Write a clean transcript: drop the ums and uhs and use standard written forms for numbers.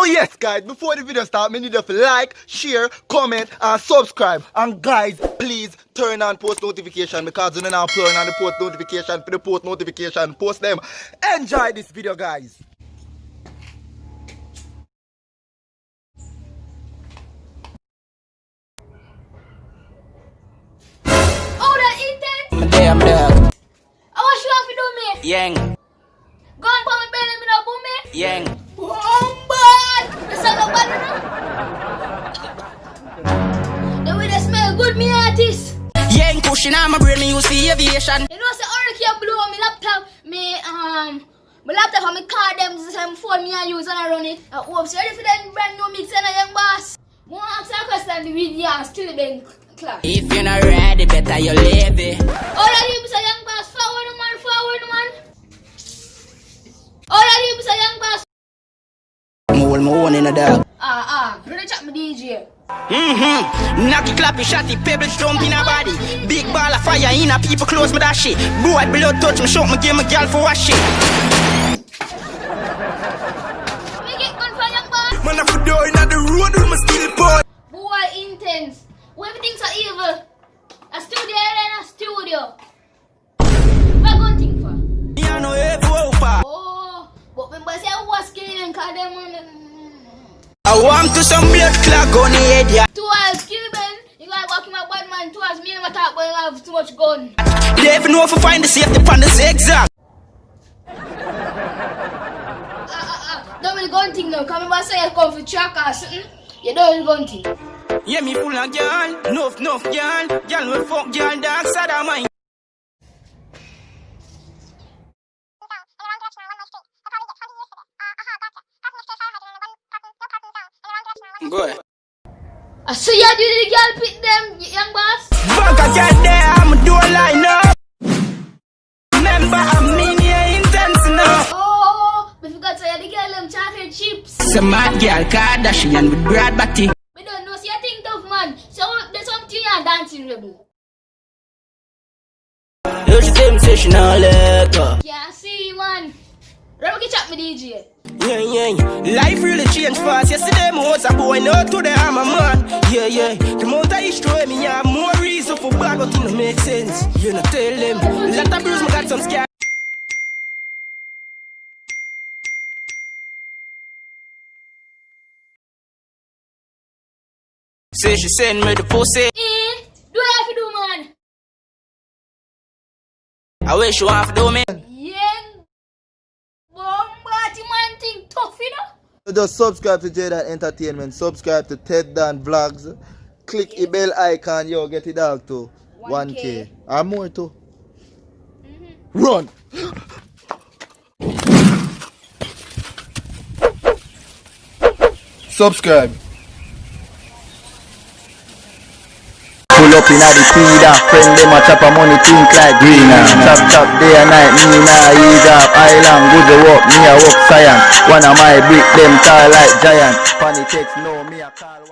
Oh yes guys, before the video start, me need you to like, share, comment and subscribe. And guys, please turn on post notification because you know now turn on the post notification for the post notification. Post them. Enjoy this video guys. Oh, that Intence! Damn dog. I want you have to do me. Yang. Go and put me belly me now, boom me. Yang. Bombard! The song of bad enough. The way they smell good, me artist. Yang pushing on my brain, me use for aviation. You know, say hurricane blow on my laptop. My laptop and my car, them the same phone me I use and I run it. I hope so ready for that brand new mix and a young boss. More ask a question the video still been clear. If you're not ready, better you leave it. All that you say young boss, forward man. All that you say young boss. I'm one in a dog. Gonna chat my DJ. Knocky clappy shotty, pebbles jump in a body. Big ball of fire in a people close me that shit. Boy blood touch me, shout me give my girl for wash it. Make it gun for young boss. Man I for door in the road with my steel boy. Boy Intence. Everything's so evil. A studio and a studio. What gun thing for? Yeah, no ever over. Oh, but when I say I was killing cause them I want to some blood clot on the head, yeah. towards Cuban, you gotta walk in my bad man towards me and my talk when I have too much gun. They even know if I find the safety upon the zigzag. Don't really gun thing now. Come remember say you come for track or something. You don't really gun thing. Yeah, me full of girl, enough girl. Girl me fuck girl, dark side of mine. Go ahead. I see you do the girl pick them, young boss. Fuck a cat there, I'm a door line up. Remember, I'm in here intense now. Oh, but you got to say the girl them chocolate chips. Some mad girl, Kardashian with broad body. We don't know, see you think tough man. So there's something you are dancing rebel. You should tell me say she not let go. Yeah, see man. Rebel get chat me DJ. Yeah. Life really changed fast. Yesterday, I was a boy, now today I'm a man. Yeah. The more I destroy me, I have more reason for bag out to make sense. You know, tell them. Let the bruise, me got some scars. Say she send me the pussy. Do you have to do man? I wish you have to do me. Young bombard man thing tough, you know? Just subscribe to Tev Don Entertainment, subscribe to Tev Don Vlogs, click the bell icon, yo, get it out to 1K. Or more too. Run! Subscribe. Pull up in a the feeder, friend them a chop a money think like greener. Chop day and night, me nah eat up. Island good to work, me a work science. One of my brick them tall like giant. Funny text no, me a call.